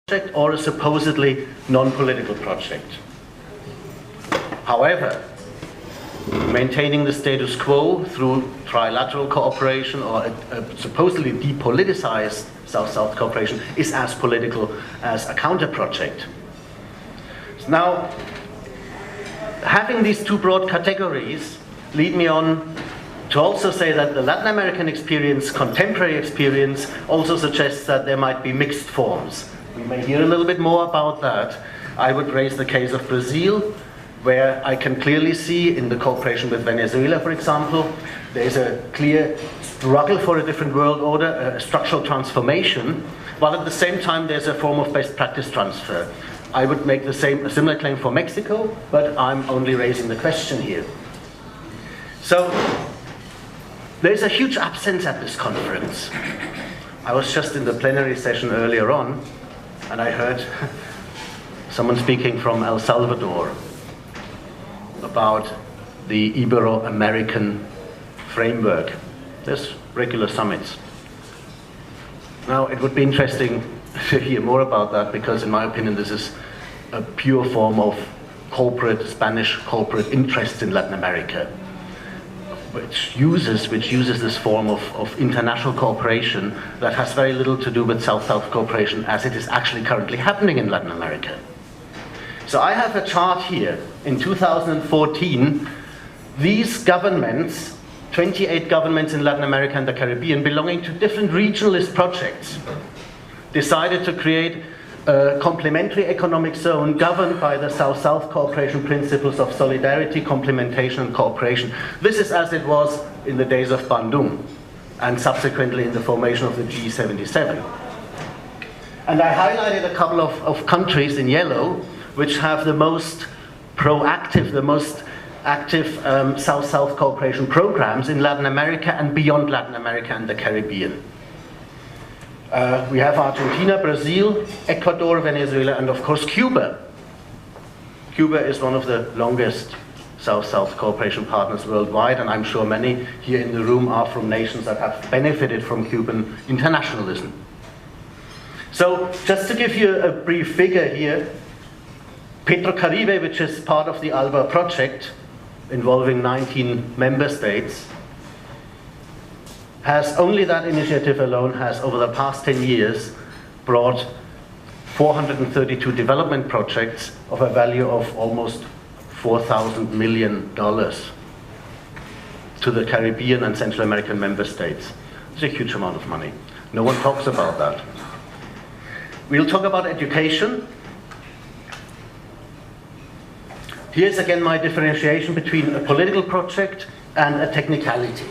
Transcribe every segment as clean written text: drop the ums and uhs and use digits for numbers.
project or a supposedly non-political project. However, maintaining the status quo through trilateral cooperation or a supposedly depoliticized South-South cooperation is as political as a counter-project. Now, having these two broad categories lead me on to also say that the Latin American experience, contemporary experience, also suggests that there might be mixed forms. We may hear a little bit more about that. I would raise the case of Brazil, where I can clearly see in the cooperation with Venezuela, for example, there's a clear struggle for a different world order, a structural transformation, while at the same time there's a form of best practice transfer. I would make a similar claim for Mexico, but I'm only raising the question here. So, there's a huge absence at this conference. I was just in the plenary session earlier on, and I heard someone speaking from El Salvador about the Ibero-American framework. There's regular summits. Now, it would be interesting to hear more about that, because in my opinion this is a pure form of Spanish corporate interest in Latin America, which uses this form of international cooperation that has very little to do with South-South cooperation as it is actually currently happening in Latin America. So I have a chart here. In 2014, these governments, 28 governments in Latin America and the Caribbean belonging to different regionalist projects, decided to create a complementary economic zone governed by the South-South cooperation principles of solidarity, complementation, and cooperation. This is as it was in the days of Bandung, and subsequently in the formation of the G77. And I highlighted a couple of countries in yellow, which have the most proactive, the most active South-South cooperation programs in Latin America and beyond Latin America and the Caribbean. We have Argentina, Brazil, Ecuador, Venezuela, and of course Cuba. Cuba is one of the longest South-South cooperation partners worldwide, and I'm sure many here in the room are from nations that have benefited from Cuban internationalism. So, just to give you a brief figure here, Petrocaribe, which is part of the ALBA project, involving 19 member states, has only that initiative alone has, over the past 10 years, brought 432 development projects of a value of almost $4,000 million to the Caribbean and Central American member states. It's a huge amount of money. No one talks about that. We'll talk about education. Here's again my differentiation between a political project and a technicality.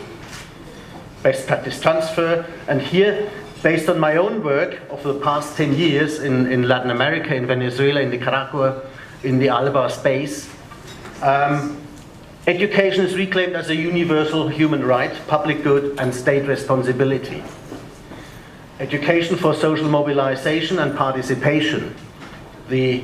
Best practice transfer, and here, based on my own work of the past 10 years in Latin America, in Venezuela, in Nicaragua, in the ALBA space, education is reclaimed as a universal human right, public good, and state responsibility. Education for social mobilization and participation. The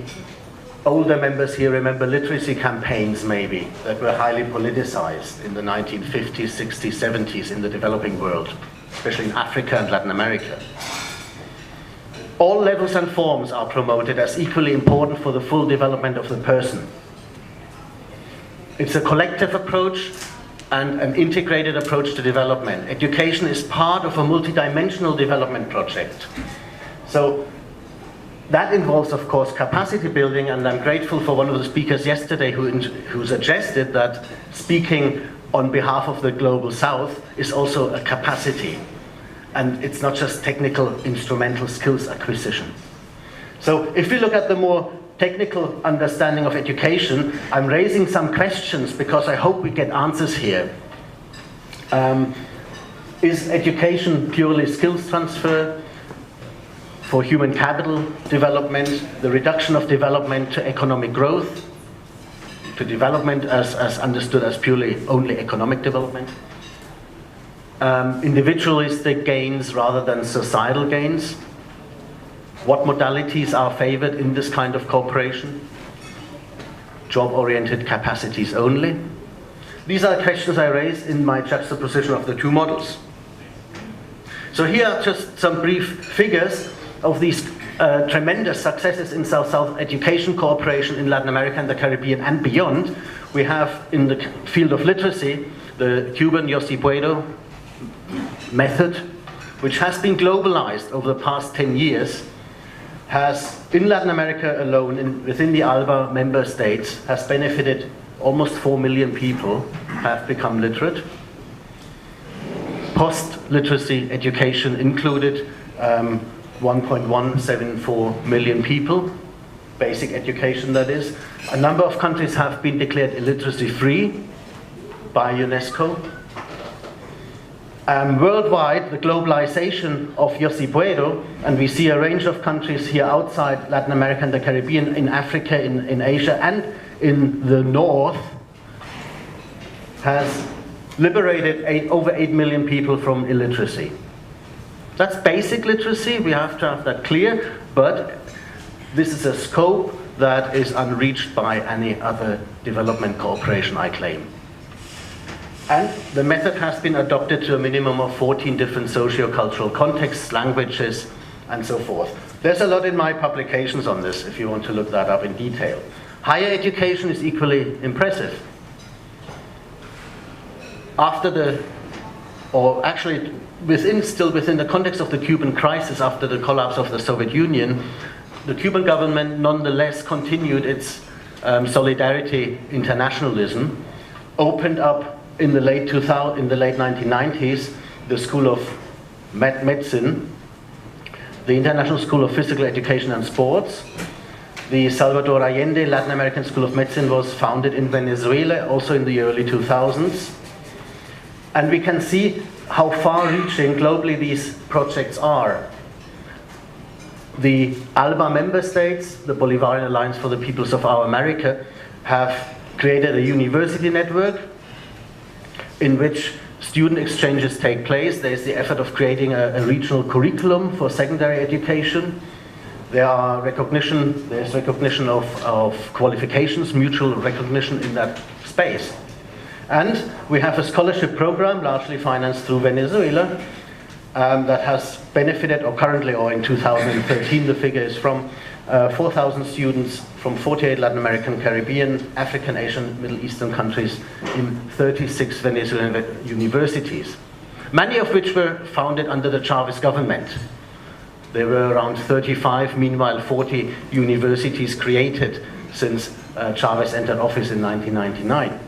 older members here remember literacy campaigns, maybe, that were highly politicized in the 1950s, 60s, 70s in the developing world, especially in Africa and Latin America. All levels and forms are promoted as equally important for the full development of the person. It's a collective approach and an integrated approach to development. Education is part of a multidimensional development project. So, that involves, of course, capacity building, and I'm grateful for one of the speakers yesterday who suggested that speaking on behalf of the Global South is also a capacity. And it's not just technical, instrumental skills acquisition. So if we look at the more technical understanding of education, I'm raising some questions because I hope we get answers here. Is education purely skills transfer? For human capital development, the reduction of development to economic growth, to development as understood as purely only economic development, individualistic gains rather than societal gains, what modalities are favored in this kind of cooperation, job-oriented capacities only. These are questions I raise in my juxtaposition of the two models. So here are just some brief figures of these tremendous successes in South-South education cooperation in Latin America and the Caribbean and beyond. We have in the field of literacy the Cuban Yo Si Puedo method, which has been globalized over the past 10 years, has in Latin America alone, within the ALBA member states, has benefited almost 4 million people have become literate. Post-literacy education included 1.174 million people, basic education that is. A number of countries have been declared illiteracy-free by UNESCO. Worldwide, the globalization of Yo Si Puedo, and we see a range of countries here outside Latin America and the Caribbean, in Africa, in Asia, and in the North, has liberated over 8 million people from illiteracy. That's basic literacy, we have to have that clear, but this is a scope that is unreached by any other development cooperation, I claim. And the method has been adopted to a minimum of 14 different socio-cultural contexts, languages, and so forth. There's a lot in my publications on this, if you want to look that up in detail. Higher education is equally impressive. Still within the context of the Cuban crisis after the collapse of the Soviet Union, the Cuban government nonetheless continued its solidarity internationalism, opened up in the late 1990s the School of Medicine, the International School of Physical Education and Sports. The Salvador Allende Latin American School of Medicine was founded in Venezuela, also in the early 2000s. And we can see how far-reaching globally these projects are. The ALBA member states, the Bolivarian Alliance for the Peoples of Our America, have created a university network in which student exchanges take place. There's the effort of creating a regional curriculum for secondary education. There's recognition of qualifications, mutual recognition in that space. And we have a scholarship program, largely financed through Venezuela, that has benefited, or currently, or in 2013, the figure is from 4,000 students from 48 Latin American, Caribbean, African, Asian, Middle Eastern countries in 36 Venezuelan universities, many of which were founded under the Chavez government. There were around 35, meanwhile 40 universities created since Chavez entered office in 1999.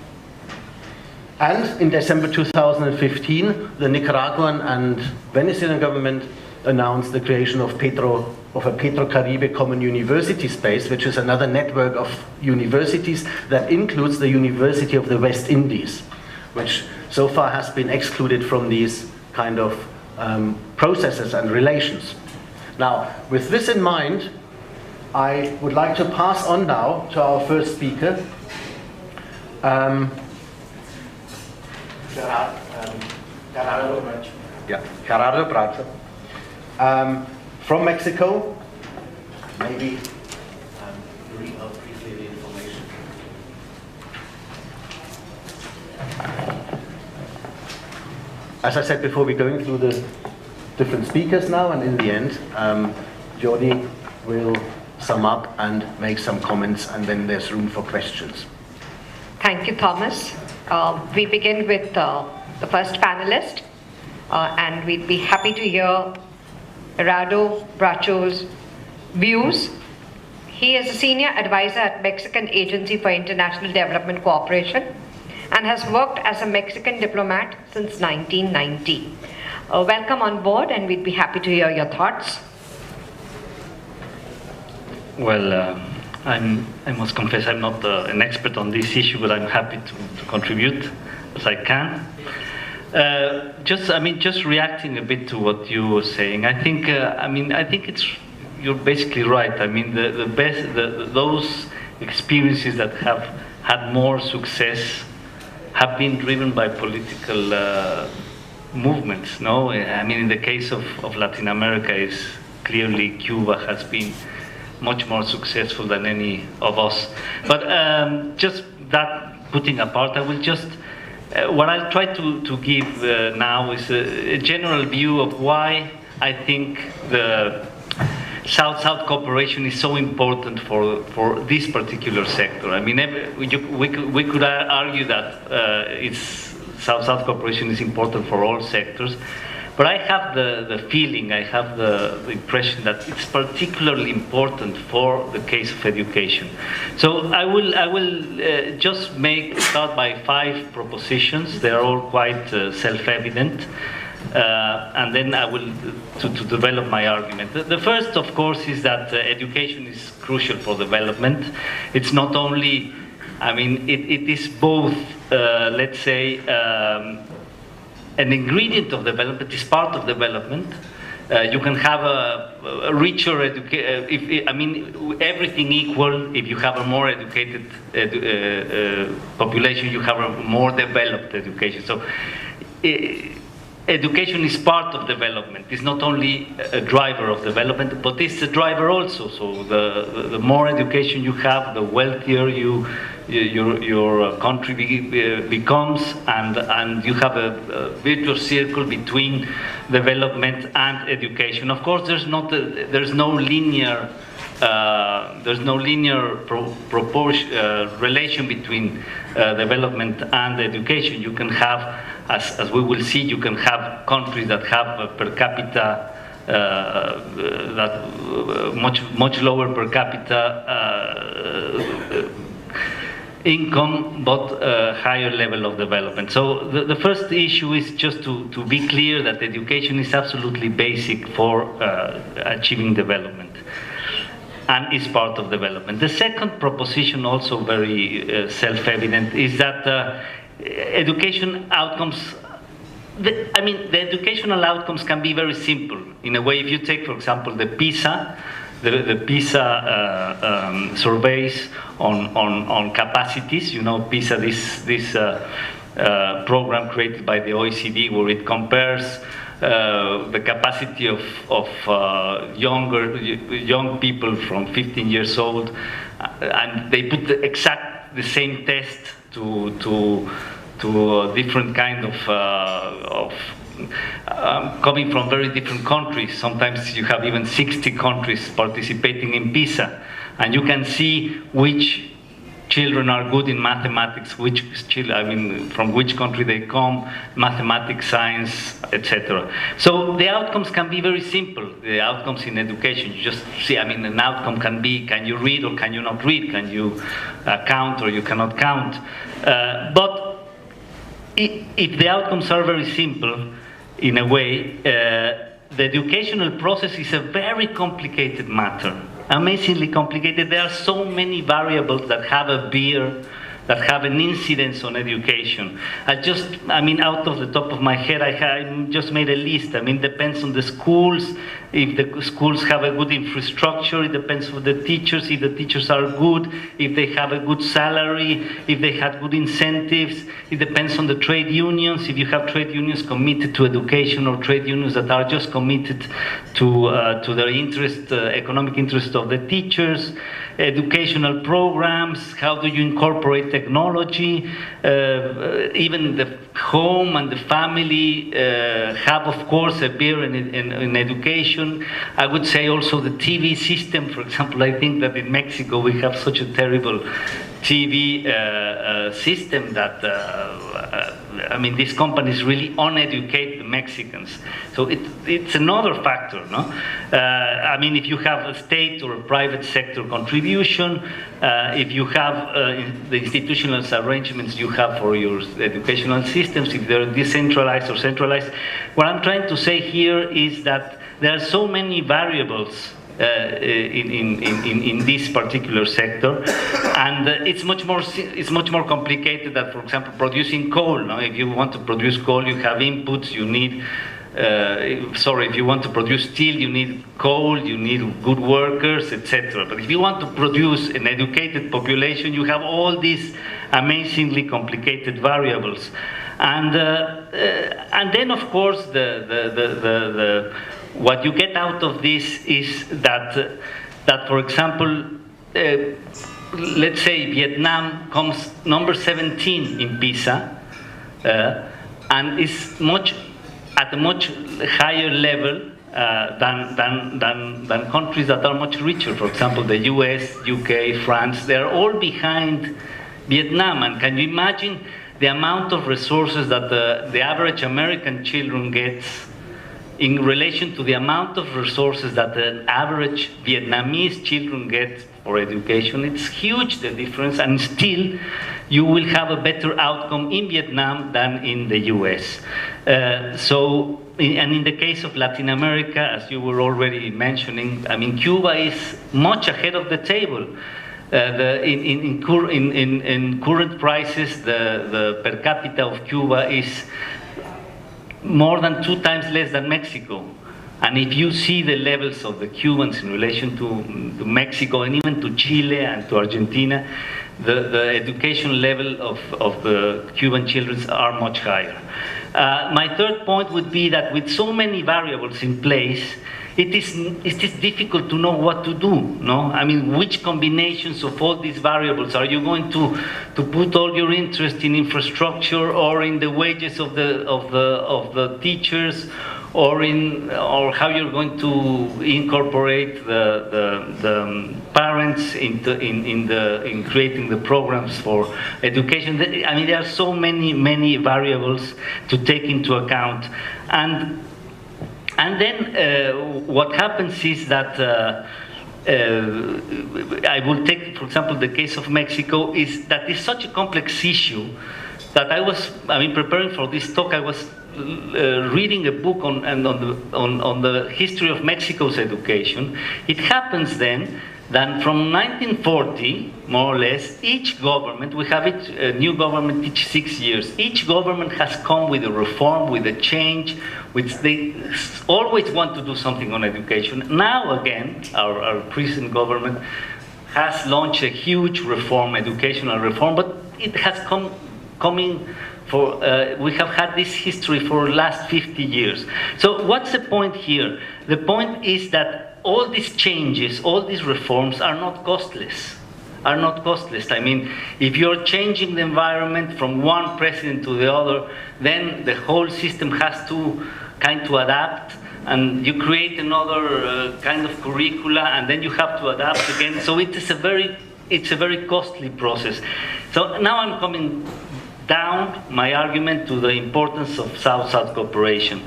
And in December 2015, the Nicaraguan and Venezuelan government announced the creation of a Petro-Caribe Common University Space, which is another network of universities that includes the University of the West Indies, which so far has been excluded from these kind of processes and relations. Now, with this in mind, I would like to pass on now to our first speaker, Gerardo Bracho, from Mexico. Maybe read out briefly the information. As I said before, we're going through the different speakers now, and in the end, Jordi will sum up and make some comments, and then there's room for questions. Thank you, Thomas. We begin with the first panelist, and we'd be happy to hear Gerardo Bracho's views. He is a senior advisor at Mexican Agency for International Development Cooperation and has worked as a Mexican diplomat since 1990. Welcome on board, and we'd be happy to hear your thoughts. Well, I must confess I'm not an expert on this issue, but I'm happy to contribute as I can. Just reacting a bit to what you were saying. I think you're basically right. I mean, those experiences that have had more success have been driven by political movements. No, I mean, in the case of Latin America, is clearly Cuba has been much more successful than any of us. But just that putting apart, I will just, what I'll try to give now is a general view of why I think South-South cooperation is so important for this particular sector. I mean, we could argue that South-South cooperation is important for all sectors, but I have the feeling, I have the impression that it's particularly important for the case of education. So I will just start by 5 propositions. They are all quite self-evident. And then I will to develop my argument. The first, of course, is that education is crucial for development. It's not only, I mean, it is both, let's say, an ingredient of development, is part of development. You can have a richer education, I mean, everything equal, if you have a more educated population, you have a more developed education. So education is part of development. It's not only a driver of development, but it's a driver also. So the more education you have, the wealthier your country becomes, and you have a virtuous circle between development and education. Of course, there's no linear relation between development and education. You can have, as we will see, you can have countries that have a per capita much lower per capita income, but a higher level of development. So the first issue is just to be clear that education is absolutely basic for achieving development, and is part of development. The second proposition, also very self-evident, is that education outcomes, the educational outcomes can be very simple. In a way, if you take, for example, the PISA, the PISA surveys on capacities, you know, PISA, this program created by the OECD, where it compares the capacity of young people from 15 years old, and they put the same test to different kind of coming from very different countries. Sometimes you have even 60 countries participating in PISA, and you can see which children are good in mathematics, from which country they come, mathematics, science, etc. So the outcomes can be very simple. The outcomes in education, you just see, an outcome can be, can you read or can you not read? Can you count or you cannot count? But if the outcomes are very simple, in a way, the educational process is a very complicated matter. Amazingly complicated. There are so many variables that have that have an incidence on education. Out of the top of my head, I just made a list. Depends on the schools. If the schools have a good infrastructure, it depends on the teachers. If the teachers are good, if they have a good salary, if they have good incentives. It depends on the trade unions. If you have trade unions committed to education, or trade unions that are just committed to the economic interest of the teachers. Educational programs, how do you incorporate technology? Even the home and the family have, of course, a bear in education. I would say also the TV system. For example, I think that in Mexico we have such a terrible TV system that these companies really uneducate the Mexicans. So it's another factor, no? If you have a state or a private sector contribution, if you have the institutional arrangements you have for your educational systems, if they're decentralized or centralized, what I'm trying to say here is that there are so many variables in this particular sector, and it's much more complicated than, for example, producing coal. No? If you want to produce coal, you have inputs. You need if you want to produce steel, you need coal, you need good workers, etc. But if you want to produce an educated population, you have all these amazingly complicated variables, and then, of course, what you get out of this is that for example, let's say Vietnam comes number 17 in PISA, and is at a much higher level than countries that are much richer. For example, the US, UK, France, they're all behind Vietnam. And can you imagine the amount of resources that the average American children gets in relation to the amount of resources that the average Vietnamese children get for education? It's huge, the difference, and still you will have a better outcome in Vietnam than in the US. And in the case of Latin America, as you were already mentioning, I mean, Cuba is much ahead of the table. In current prices, the per capita of Cuba is more than 2 times less than Mexico. And if you see the levels of the Cubans in relation to Mexico and even to Chile and to Argentina, the education level of the Cuban children are much higher. My third point would be that with so many variables in place, it is difficult to know what to do. No, I mean, which combinations of all these variables are you going to put all your interest in infrastructure, or in the wages of the teachers, or how you're going to incorporate the parents in creating the programs for education. I mean, there are so many variables to take into account, and then what happens is that I will take, for example, the case of Mexico, is that it's such a complex issue that preparing for this talk, I was reading a book on the history of Mexico's education. It happens then that from 1940, more or less, each government, we have a new government each 6 years, each government has come with a reform, with a change, which they always want to do something on education. Now again, our present government has launched a huge reform, educational reform, but it has coming for, we have had this history for the last 50 years. So what's the point here? The point is that all these changes, all these reforms are not costless. I mean, if you're changing the environment from one president to the other, then the whole system has to kind of adapt, and you create another kind of curricula, and then you have to adapt again. So it's a very costly process. So now I'm coming down my argument to the importance of South-South cooperation.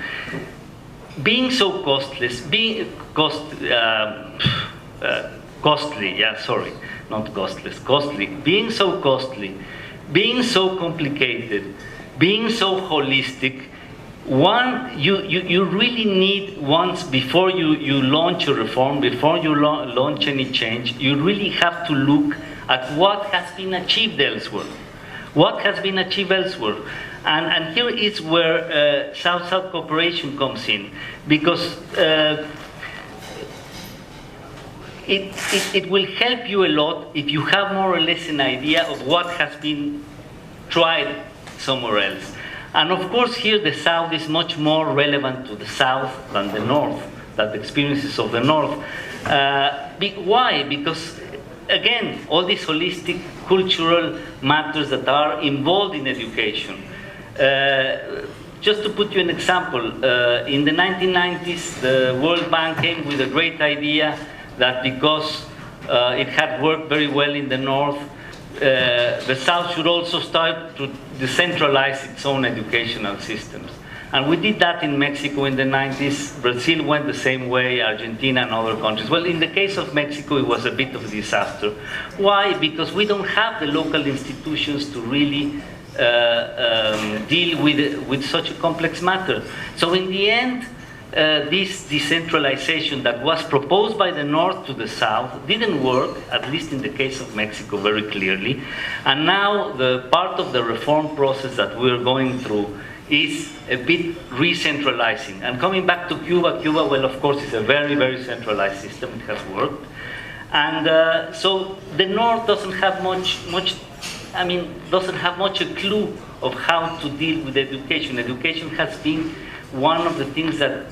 Being so costly, being so costly, being so complicated, being so holistic, you really need, once before you launch a reform, before you launch any change, you really have to look at what has been achieved elsewhere. What has been achieved elsewhere? And here is where South-South cooperation comes in, because it will help you a lot if you have more or less an idea of what has been tried somewhere else. And of course here the South is much more relevant to the South than the North, than the experiences of the North. Why? Because again, all these holistic cultural matters that are involved in education. Just to put you an example, in the 1990s, the World Bank came with a great idea that because it had worked very well in the North, the South should also start to decentralize its own educational systems. And we did that in Mexico in the 90s. Brazil went the same way, Argentina and other countries. Well, in the case of Mexico, it was a bit of a disaster. Why? Because we don't have the local institutions to really deal with such a complex matter. So in the end, this decentralization that was proposed by the North to the South didn't work, at least in the case of Mexico very clearly. And now the part of the reform process that we're going through is a bit re-centralizing. And coming back to Cuba, well, of course, is a very, very centralized system. It has worked. And so the North doesn't have doesn't have much a clue of how to deal with education. Education has been one of the things that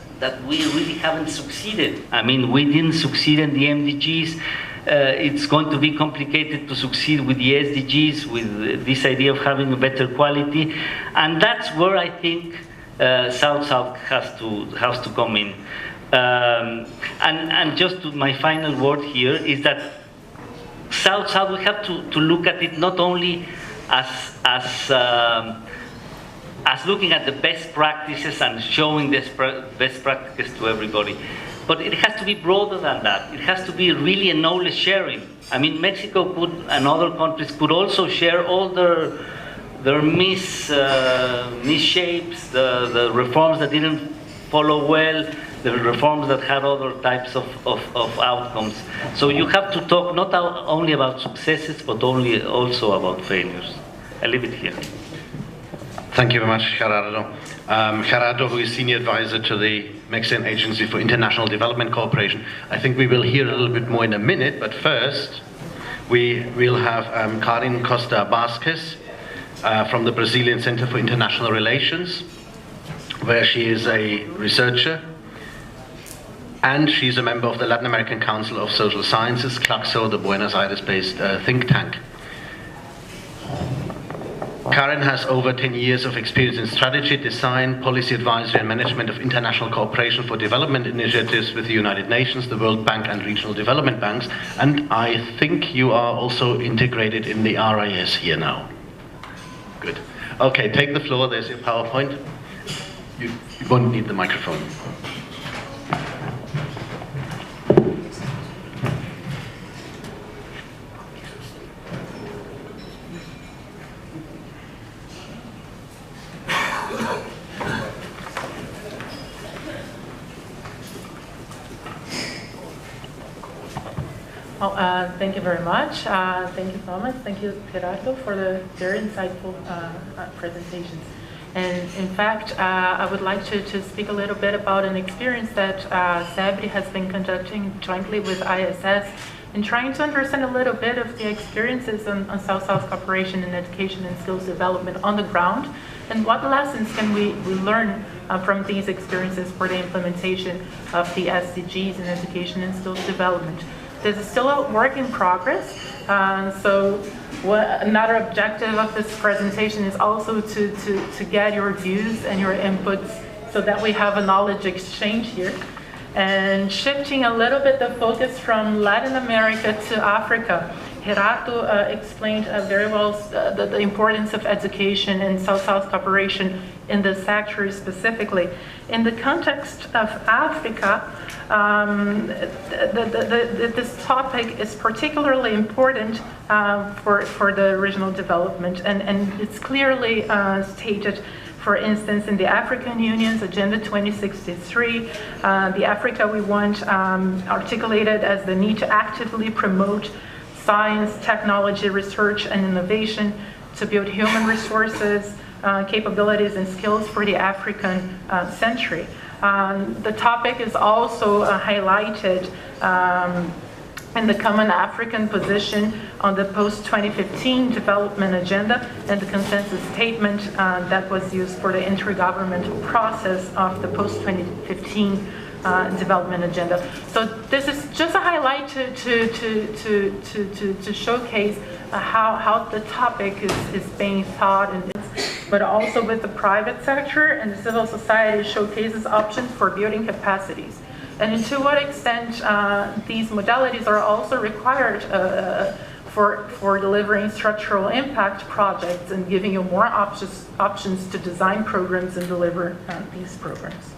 we really haven't succeeded. I mean, we didn't succeed in the MDGs. It's going to be complicated to succeed with the SDGs, with this idea of having a better quality. And that's where I think South-South has to come in. And just my final word here is that South-South, we have to look at it not only as looking at the best practices and showing this best practices to everybody, but it has to be broader than that. It has to be really a knowledge sharing. I mean, Mexico could, and other countries could also share all their misshapes, the reforms that didn't follow well, the reforms that had other types of outcomes. So you have to talk not only about successes, but also about failures. I leave it here. Thank you very much, Gerardo. Gerardo, who is Senior Advisor to the Mexican Agency for International Development Cooperation. I think we will hear a little bit more in a minute, but first we will have Karen Costa Vasquez from the Brazilian Center for International Relations, where she is a researcher, and she's a member of the Latin American Council of Social Sciences, CLACSO, the Buenos Aires-based think tank. Karen has over 10 years of experience in strategy, design, policy advisory and management of international cooperation for development initiatives with the United Nations, the World Bank and regional development banks, and I think you are also integrated in the RIS here now. Good. Okay, take the floor, there's your PowerPoint. You won't need the microphone. Thank you very much. Thank you, Thomas. Thank you, Gerardo, for the very insightful presentations. And in fact, I would like to speak a little bit about an experience that SEBRI has been conducting jointly with ISS in trying to understand a little bit of the experiences on South-South cooperation in education and skills development on the ground, and what lessons can we learn from these experiences for the implementation of the SDGs in education and skills development. This is still a work in progress, so another objective of this presentation is also to get your views and your inputs so that we have a knowledge exchange here. And shifting a little bit the focus from Latin America to Africa, Gerardo explained very well the importance of education and South-South cooperation in this sector specifically. In the context of Africa, this topic is particularly important for the regional development, and it's clearly stated, for instance, in the African Union's Agenda 2063, the Africa We Want articulated as the need to actively promote science, technology, research, and innovation to build human resources, capabilities, and skills for the African century. The topic is also highlighted in the Common African Position on the post-2015 development agenda and the consensus statement that was used for the intergovernmental process of the post-2015 development agenda. So this is just a highlight to showcase how the topic is being thought, but also with the private sector and the civil society showcases options for building capacities. And to what extent these modalities are also required for delivering structural impact projects and giving you more options to design programs and deliver these programs.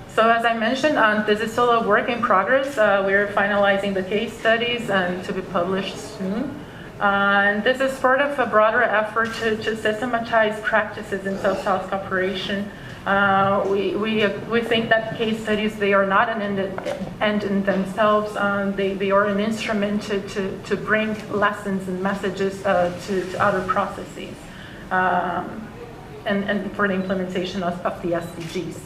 So as I mentioned, this is still a work in progress. We're finalizing the case studies and to be published soon. And this is part of a broader effort to systematize practices in South-South cooperation. We think that case studies, they are not an end in themselves. They are an instrument to bring lessons and messages to other processes and for the implementation of the SDGs.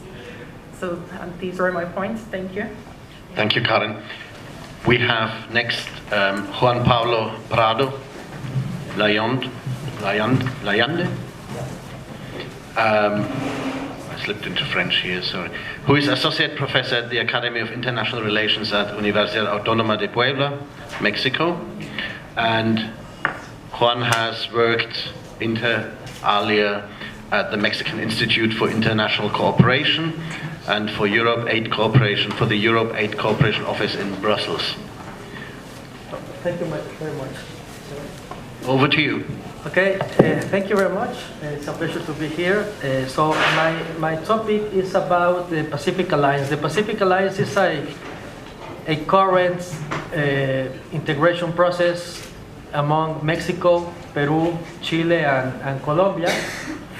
So these are my points. Thank you. Thank you, Karen. We have next Juan Pablo Prado Layande. I slipped into French here, sorry. Who is Associate Professor at the Academy of International Relations at Universidad Autónoma de Puebla, Mexico. And Juan has worked inter alia at the Mexican Institute for International Cooperation and for Europe Aid Cooperation, for the Europe Aid Cooperation Office in Brussels. Thank you very much. Over to you. Okay, thank you very much. It's a pleasure to be here. So my topic is about the Pacific Alliance. The Pacific Alliance is a current integration process among Mexico, Peru, Chile, and Colombia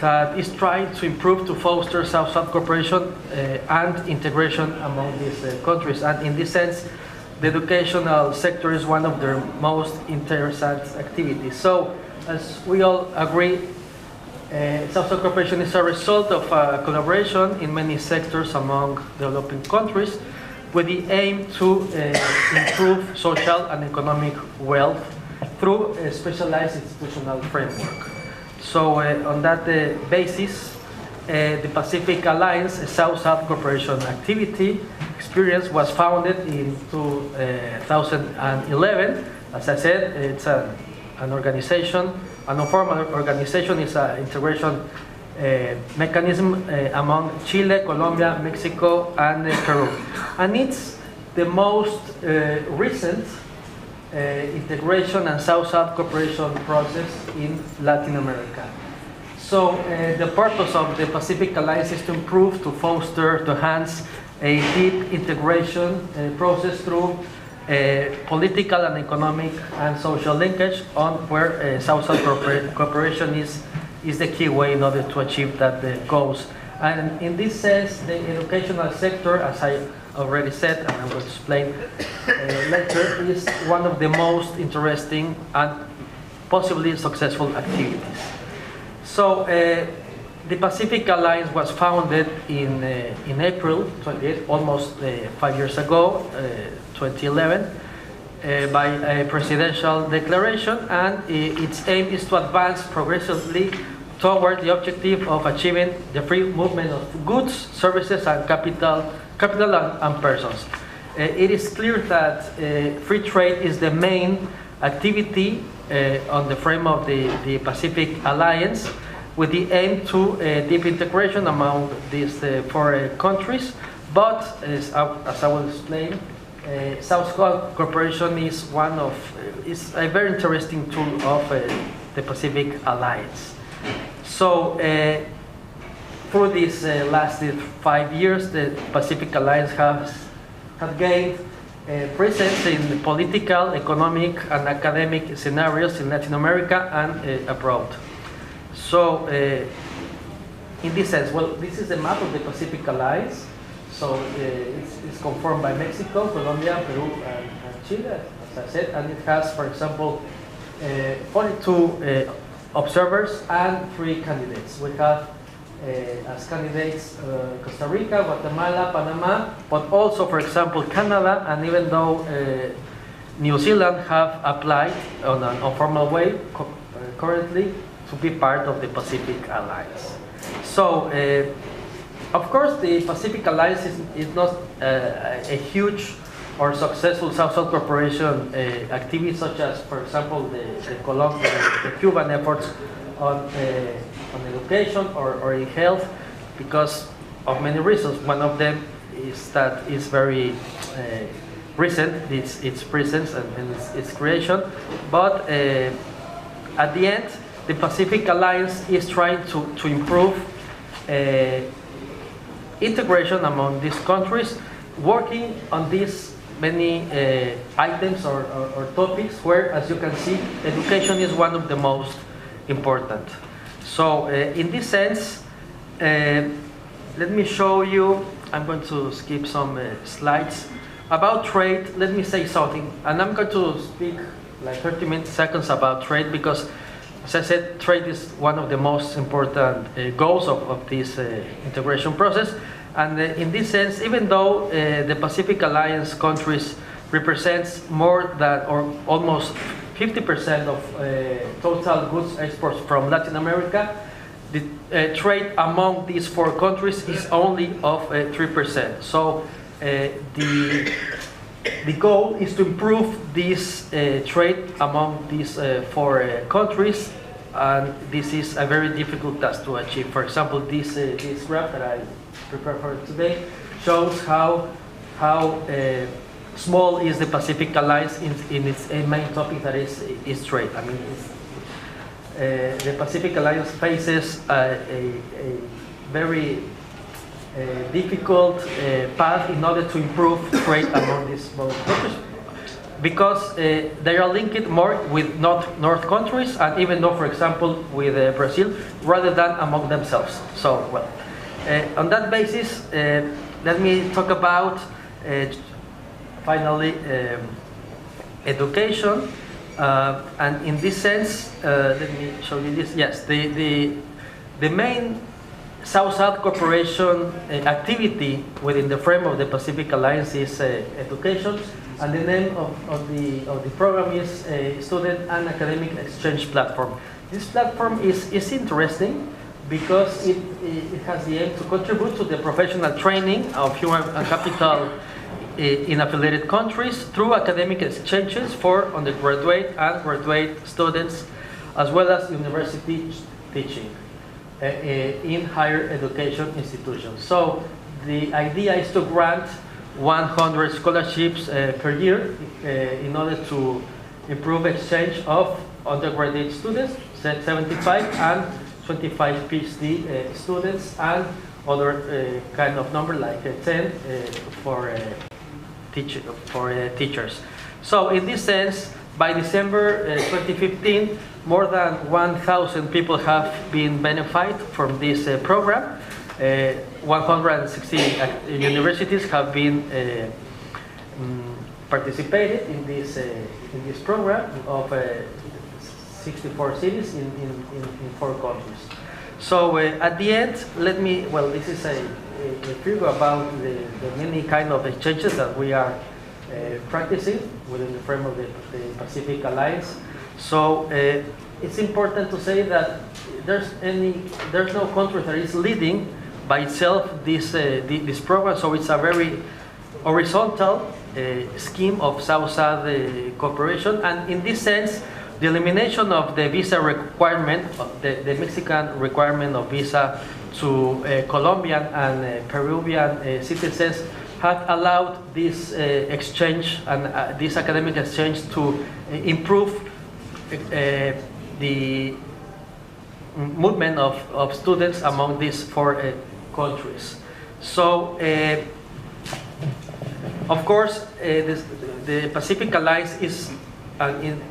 that is trying to improve, to foster South-South cooperation and integration among these countries. And in this sense, the educational sector is one of their most interesting activities. So, as we all agree, South-South cooperation is a result of collaboration in many sectors among developing countries with the aim to improve social and economic wealth through a specialized institutional framework. So on that basis, the Pacific Alliance, a South-South cooperation activity experience, was founded in 2011. As I said, it's an organization, a non-formal organization. Is an integration mechanism among Chile, Colombia, Mexico, and Peru. And it's the most recent integration and South-South cooperation process in Latin America. So the purpose of the Pacific Alliance is to improve, to foster, to enhance a deep integration process through political and economic and social linkage on where South-South cooperation is the key way in order to achieve that goals. And in this sense, the educational sector, as I already said, and I will explain later, is one of the most interesting and possibly successful activities. So the Pacific Alliance was founded in April 28, almost 5 years ago, 2011, by a presidential declaration, and its aim is to advance progressively toward the objective of achieving the free movement of goods, services, and capital and persons. It is clear that free trade is the main activity on the frame of the Pacific Alliance, with the aim to deep integration among these four countries. But as I will explain, South-South cooperation is is a very interesting tool of the Pacific Alliance. So through these last 5 years, the Pacific Alliance have gained presence in political, economic, and academic scenarios in Latin America and abroad. So in this sense, well, this is the map of the Pacific Alliance. So it's confirmed by Mexico, Colombia, Peru, and Chile, as I said, and it has, for example, 42 observers and 3 candidates. We have as candidates Costa Rica, Guatemala, Panama, but also, for example, Canada, and even though New Zealand have applied on an informal way currently to be part of the Pacific Alliance. So, of course, the Pacific Alliance is not a huge or successful South-South cooperation activity, such as, for example, the Cuban efforts on education or in health, because of many reasons. One of them is that it's very recent, its presence and its creation. But at the end, the Pacific Alliance is trying to improve integration among these countries, working on these many items or topics where, as you can see, education is one of the most important. So in this sense, let me show you, I'm going to skip some slides. About trade, let me say something, and I'm going to speak like 30 seconds about trade because, as I said, trade is one of the most important goals of this integration process. And in this sense, even though the Pacific Alliance countries represents more than or almost 50% of total goods exports from Latin America, the trade among these 4 countries is only of 3%. So the goal is to improve this trade among these 4 countries, and this is a very difficult task to achieve. For example, this graph that I prepared for today, shows how small is the Pacific Alliance in its main topic, that is trade. I mean, the Pacific Alliance faces a very difficult path in order to improve trade among these both countries, because they are linked more with North countries, and even though, for example, with Brazil, rather than among themselves. So, well, on that basis, let me talk about finally education, and in this sense, let me show you this. Yes, the main South-South cooperation activity within the frame of the Pacific Alliance is education, and the name of the program is Student and Academic Exchange Platform. This platform is interesting because it has the aim to contribute to the professional training of human capital in affiliated countries through academic exchanges for undergraduate and graduate students, as well as university teaching in higher education institutions. So the idea is to grant 100 scholarships per year in order to improve exchange of undergraduate students, 75 and 25 PhD students, and other kind of number like 10 for teachers. So in this sense, by December 2015, more than 1,000 people have been benefited from this program. 160 universities have been participated in this program of 64 cities in 4 countries. So at the end, let me, well, this is a figure about the many kind of exchanges that we are practicing within the frame of the Pacific Alliance. So it's important to say that there's no country that is leading by itself this program. So it's a very horizontal scheme of South-South cooperation, and in this sense, the elimination of the visa requirement, the Mexican requirement of visa to Colombian and Peruvian citizens, have allowed this exchange and this academic exchange to improve the movement of students among these 4 countries. So, of course, the Pacific Alliance is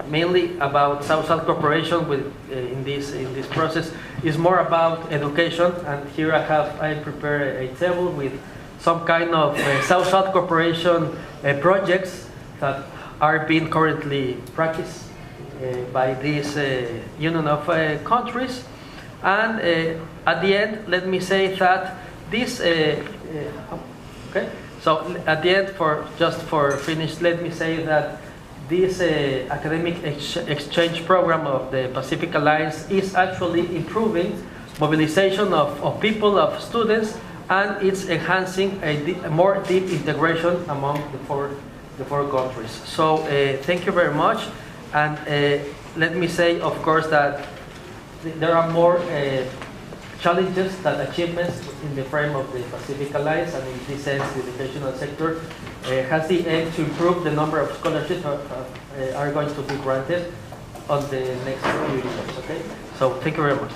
mainly about South-South cooperation in this process, is more about education, and here I prepared a table with some kind of South-South cooperation projects that are being currently practiced by this union of countries. And at the end, let me say that this okay, so at the end, just for finish, let me say that this academic exchange program of the Pacific Alliance is actually improving mobilization of people, of students, and it's enhancing a more deep integration among the four countries. So thank you very much, and let me say, of course, that there are more challenges than achievements in the frame of the Pacific Alliance, and in this sense, the educational sector has the aim to improve the number of scholarships are going to be granted on the next few years. Okay, so thank you very much.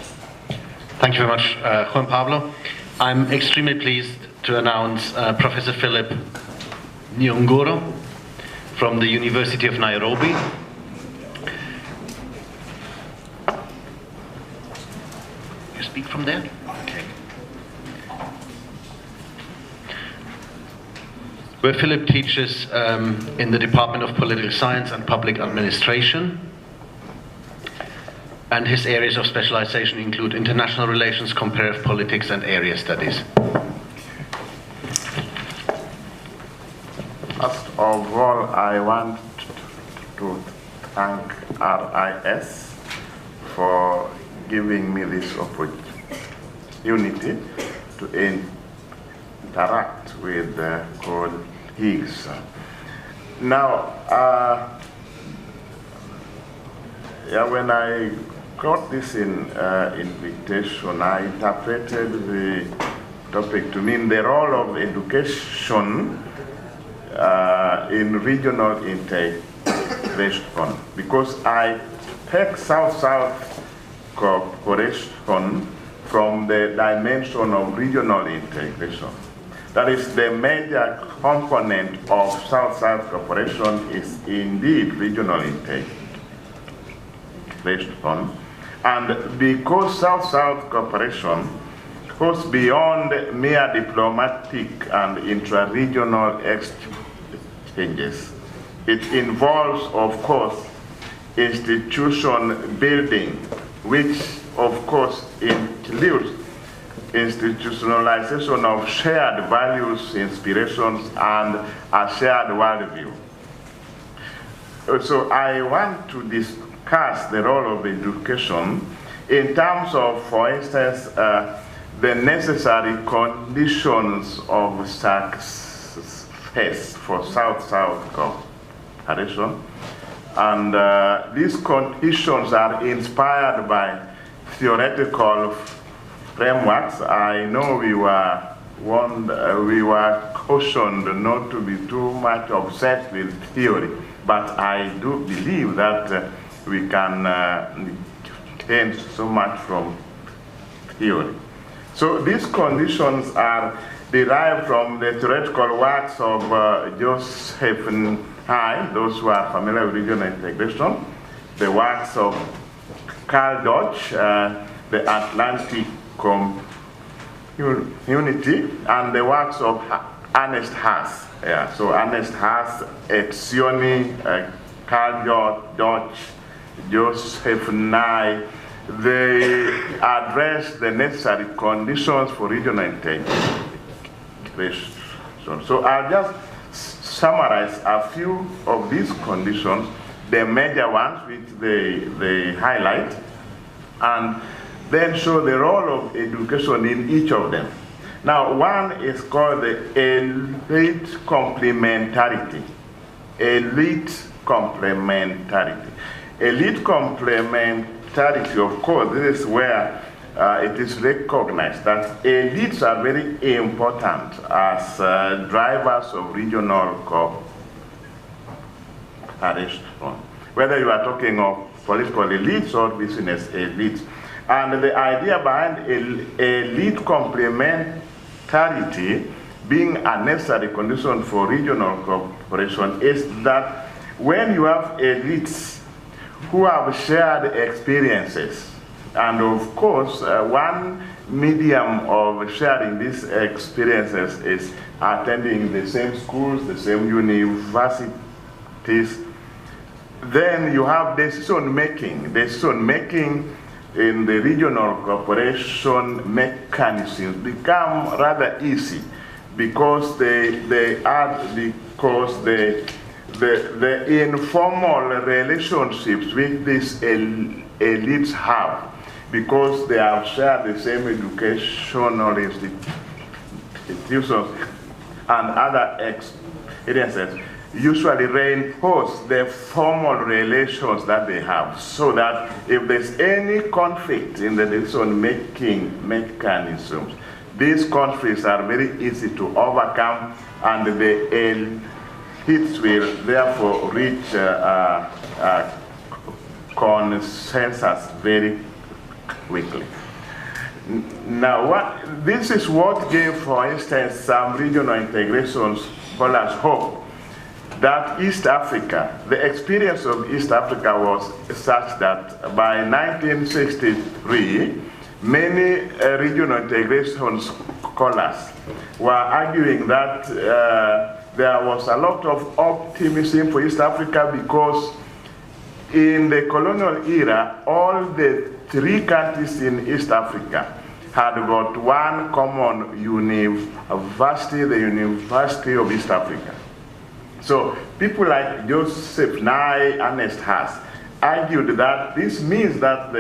Thank you very much, Juan Pablo. I'm extremely pleased to announce Professor Philip Nyongoro from the University of Nairobi. You speak from there? Okay. Where Philip teaches in the Department of Political Science and Public Administration. And his areas of specialization include international relations, comparative politics, and area studies. First of all, I want to thank RIS for giving me this opportunity to interact with the colleagues. Now, when I got this invitation, I interpreted the topic to me, the role of education in regional integration, because I take South-South cooperation from the dimension of regional integration. That is, the major component of South-South cooperation is indeed regional integration. And because South-South cooperation goes beyond mere diplomatic and intra-regional exchanges, it involves, of course, institution building, which, of course, includes institutionalization of shared values, inspirations, and a shared worldview. So I want to discuss the role of education in terms of, for instance, the necessary conditions of success for South-South cooperation. And these conditions are inspired by theoretical frameworks. I know we were cautioned not to be too much obsessed with theory, but I do believe that we can gain so much from theory. So these conditions are derived from the theoretical works of Joseph Nye, those who are familiar with regional integration, the works of Karl Deutsch, the Atlantic Community, and the works of Ernest Haas. Yeah, so Ernest Haas, Etzioni, Karl Deutsch, Joseph Nye, they address the necessary conditions for regional integration. So I'll just summarize a few of these conditions, the major ones which they highlight, and then show the role of education in each of them. Now, one is called the elite complementarity. Elite complementarity. Elite complementarity, of course, this is where it is recognized that elites are very important as drivers of regional cooperation, whether you are talking of political elites or business elites. And the idea behind elite complementarity being a necessary condition for regional cooperation is that when you have elites who have shared experiences, and of course, one medium of sharing these experiences is attending the same schools, the same universities, then you have decision making. Decision making in the regional cooperation mechanisms become rather easy because the informal relationships which these elites have, because they have shared the same educational institutions and other experiences, usually reinforce the formal relations that they have, so that if there's any conflict in the decision-making mechanisms, these conflicts are very easy to overcome, and the elites will therefore reach consensus very quickly. Now, this is what gave, for instance, some regional integration scholars hope that East Africa, the experience of East Africa was such that by 1963, many regional integration scholars were arguing that there was a lot of optimism for East Africa because in the colonial era, all the three countries in East Africa had got one common university, the University of East Africa. So people like Joseph Nye, Ernest Haas, argued that this means that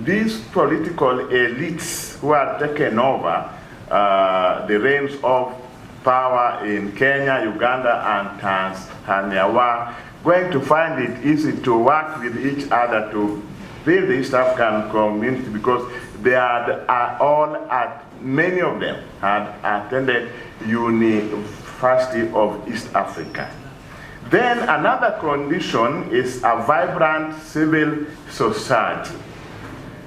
these political elites who had taken over the reins of power in Kenya, Uganda, and Tanzania were going to find it easy to work with each other to build the East African community, because they had many of them had attended University of East Africa. Then another condition is a vibrant civil society.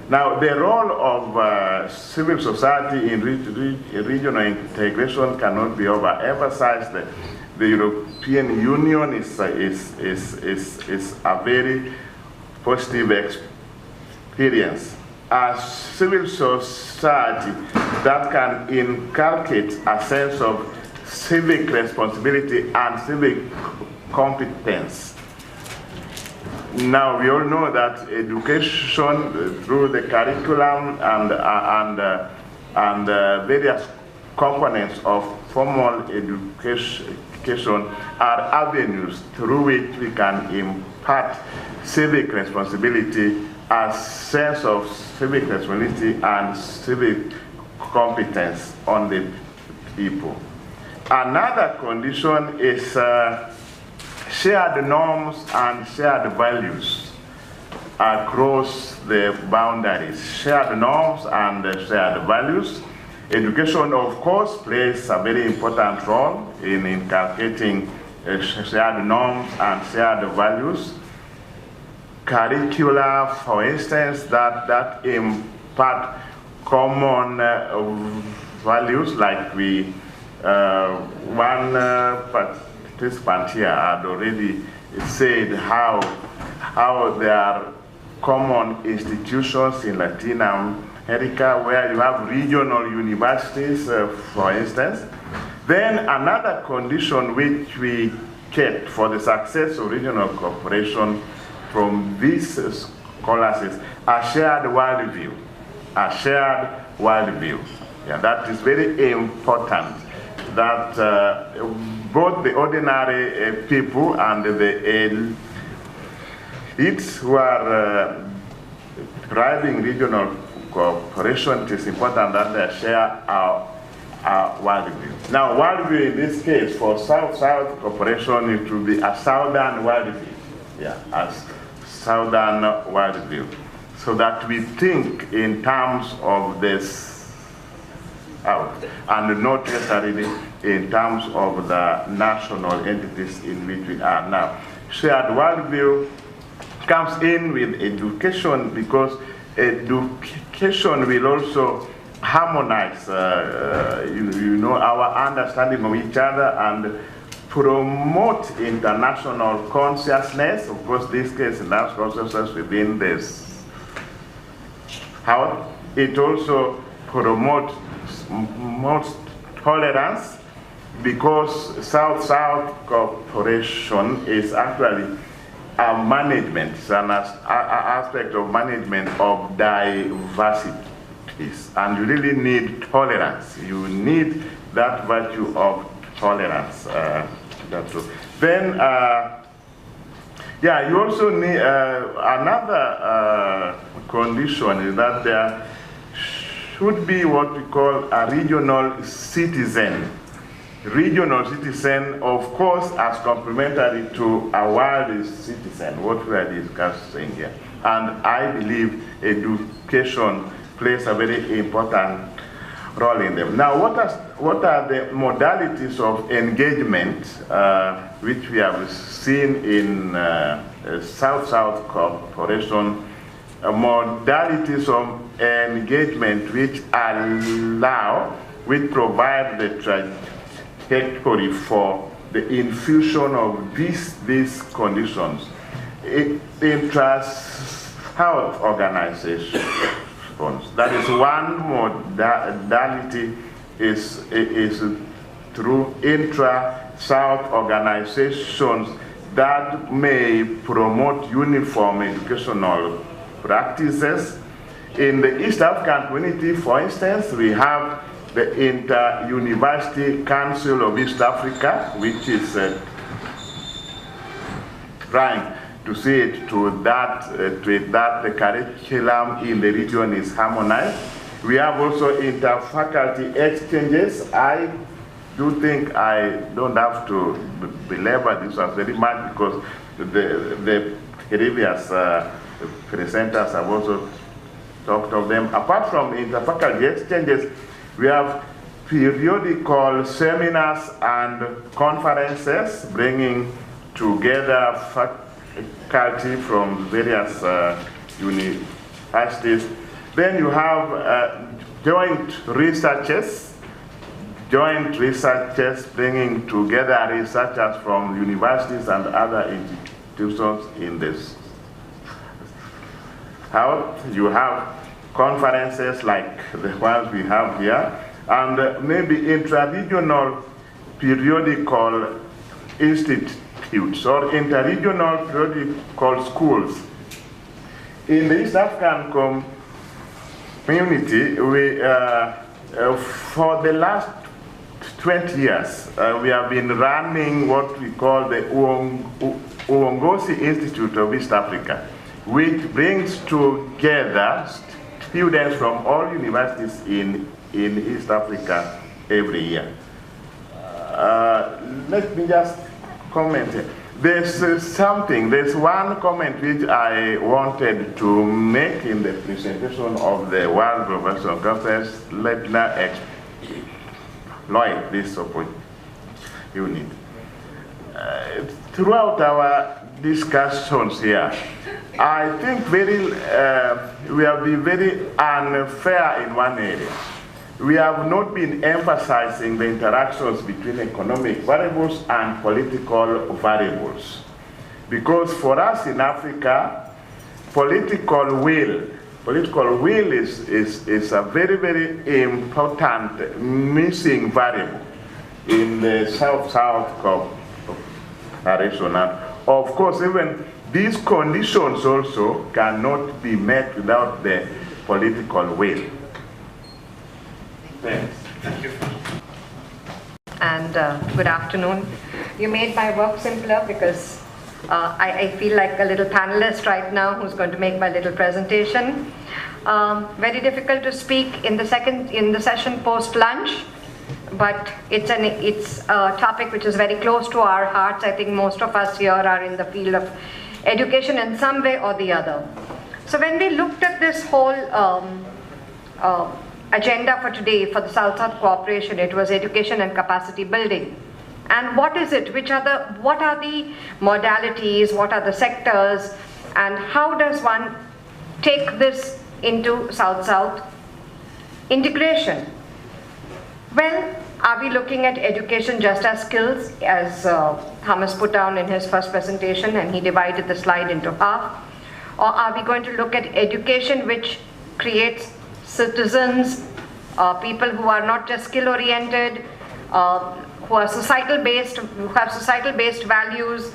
Now, the role of civil society in regional integration cannot be overemphasized. The European Union is a very positive experience. A civil society that can inculcate a sense of civic responsibility and civic competence. Now, we all know that education through the curriculum and various components of formal education are avenues through which we can impart civic responsibility, a sense of civic responsibility and civic competence on the people. Another condition is shared norms and shared values across the boundaries. Shared norms and shared values. Education, of course, plays a very important role in inculcating shared norms and shared values. Curricula, for instance, that impart common values, like one participant here had already said how there are common institutions in Latin America where you have regional universities, for instance. Then another condition which we kept for the success of regional cooperation from these scholars is a shared worldview. A shared worldview. Yeah, that is very important, that both the ordinary people and the elites who are driving regional cooperation, it is important that they share our worldview. Now, worldview in this case for South-South cooperation, it will be a southern worldview. Yeah, as southern worldview, so that we think in terms of this out and not necessarily in terms of the national entities in which we are now. Shared worldview comes in with education, because education will also harmonize our understanding of each other and promote international consciousness. Of course, this case, international consciousness within this house. It also promotes tolerance, because South-South cooperation is actually a management, it's an aspect of management of diversities, and you really need tolerance. You need that virtue of tolerance. Then, yeah, you also need another condition is that there should be what we call a regional citizen. Regional citizen, of course, as complementary to a world citizen, what we are discussing here. And I believe education plays a very important role in them. Now, what are the modalities of engagement which we have seen in South-South cooperation? Modalities of engagement which provide the trajectory for the infusion of these conditions. Intra-South organizations. That is one modality, is through intra-South organizations that may promote uniform educational practices. In the East African community, for instance, we have the Inter-University Council of East Africa, which is trying to see it to that the curriculum in the region is harmonized. We have also inter-faculty exchanges. I do think I don't have to belabor this one very much, because the previous presenters have also talked of them. Apart from interfaculty exchanges, we have periodical seminars and conferences bringing together faculty from various universities. Then you have joint researches bringing together researchers from universities and other institutions in this. How you have conferences like the ones we have here, and maybe intra-regional periodical institutes or inter-regional periodical schools. In the East African community, we, for the last 20 years, we have been running what we call the Uongozi Institute of East Africa, which brings together students from all universities in East Africa every year. Let me just comment here. There's one comment which I wanted to make in the presentation of the World Professional Conference. Let me exploit this opportunity. Throughout our discussions here, I think we have been very unfair in one area. We have not been emphasizing the interactions between economic variables and political variables. Because for us in Africa, political will is a very, very important missing variable in the South-South cooperation. Of course, even these conditions also cannot be met without the political will. Thanks. Thank you. And good afternoon. You made my work simpler because I feel like a little panelist right now who's going to make my little presentation. Very difficult to speak in the session post lunch, but it's a topic which is very close to our hearts. I think most of us here are in the field of education in some way or the other. So when we looked at this whole agenda for today for the South-South cooperation, it was education and capacity building. And what is it? What are the modalities? What are the sectors? And how does one take this into South-South integration? Well, are we looking at education just as skills, as Thomas put down in his first presentation, and he divided the slide into half? Or are we going to look at education which creates citizens, people who are not just skill-oriented, who are societal-based, who have societal-based values,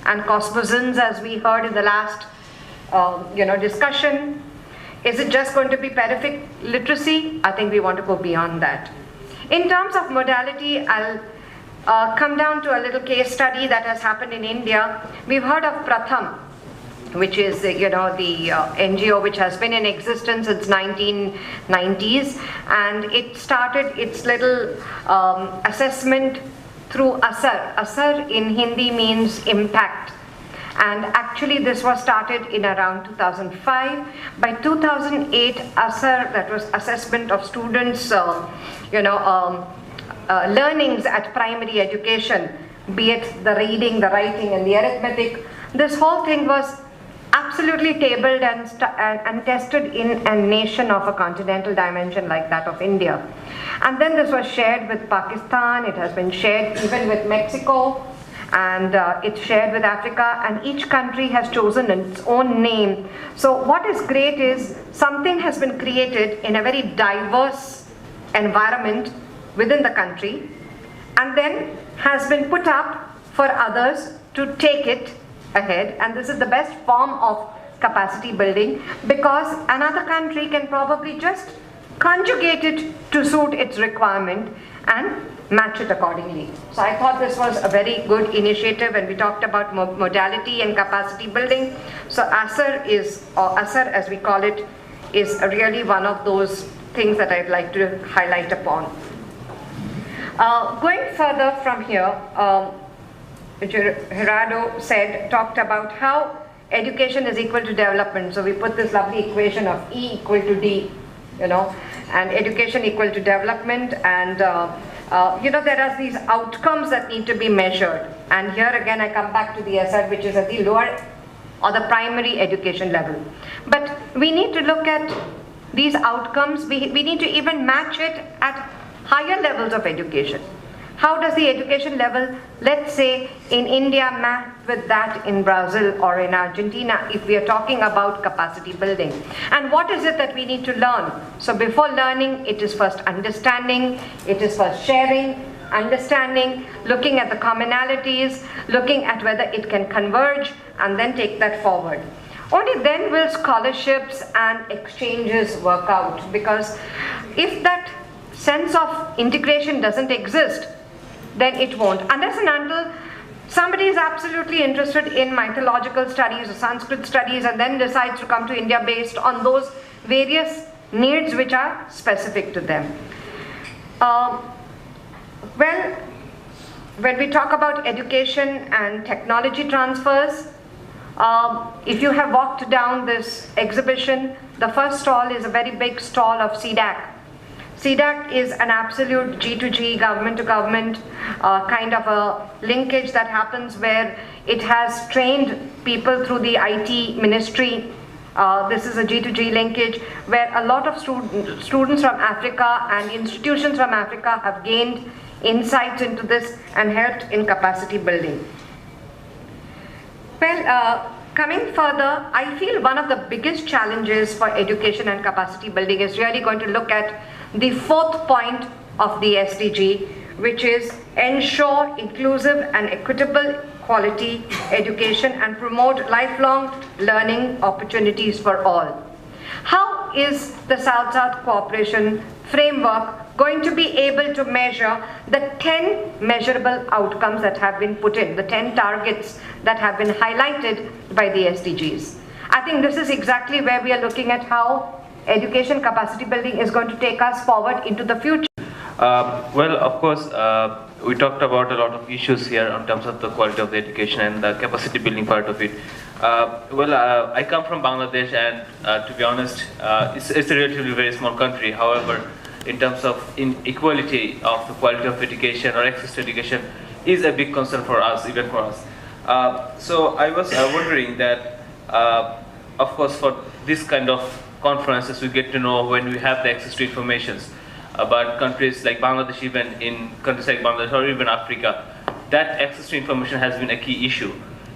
and cosmosins, as we heard in the last, discussion? Is it just going to be perfect literacy? I think we want to go beyond that. In terms of modality, I'll come down to a little case study that has happened in India. We've heard of Pratham, which is the NGO which has been in existence since 1990s, and it started its little assessment through Asar. Asar in Hindi means impact, and actually this was started in around 2005. By 2008, Asar, that was assessment of students, learnings at primary education, be it the reading, the writing, and the arithmetic. This whole thing was absolutely tabled and tested in a nation of a continental dimension like that of India. And then this was shared with Pakistan, it has been shared even with Mexico, and it's shared with Africa, and each country has chosen its own name. So what is great is something has been created in a very diverse environment within the country, and then has been put up for others to take it ahead. And this is the best form of capacity building, because another country can probably just conjugate it to suit its requirement and match it accordingly. So I thought this was a very good initiative, and we talked about modality and capacity building. So Asar is, or Asar as we call it, is really one of those things that I'd like to highlight upon. Going further from here, Gerardo talked about how education is equal to development. So we put this lovely equation of E equal to D, you know, and education equal to development, and you know, there are these outcomes that need to be measured. And here again I come back to the SR, which is at the lower or the primary education level. But we need to look at these outcomes. We need to even match it at higher levels of education. How does the education level, let's say in India, map with that in Brazil or in Argentina, if we are talking about capacity building? And what is it that we need to learn? So before learning, it is first understanding, it is first sharing, understanding, looking at the commonalities, looking at whether it can converge, and then take that forward. Only then will scholarships and exchanges work out, because if that sense of integration doesn't exist, then it won't. Unless and until somebody is absolutely interested in mythological studies or Sanskrit studies and then decides to come to India based on those various needs which are specific to them. Well, when we talk about education and technology transfers, if you have walked down this exhibition, the first stall is a very big stall of CDAC. CDAC is an absolute G2G, government to government kind of a linkage that happens, where it has trained people through the IT ministry. This is a G2G linkage where a lot of students from Africa and institutions from Africa have gained insights into this and helped in capacity building. Well, coming further, I feel one of the biggest challenges for education and capacity building is really going to look at the fourth point of the SDG, which is ensure inclusive and equitable quality education and promote lifelong learning opportunities for all. How is the South-South cooperation framework going to be able to measure the 10 measurable outcomes that have been put in, the 10 targets that have been highlighted by the SDGs? I think this is exactly where we are looking at how education capacity building is going to take us forward into the future. Well, of course, we talked about a lot of issues here in terms of the quality of the education and the capacity building part of it. I come from Bangladesh, and to be honest, it's a relatively very small country. However, in terms of inequality of the quality of education or access to education is a big concern for us, even for us. So I was wondering that, of course, for this kind of conferences, we get to know when we have the access to informations about countries like Bangladesh, even in countries like Bangladesh or even Africa, that access to information has been a key issue.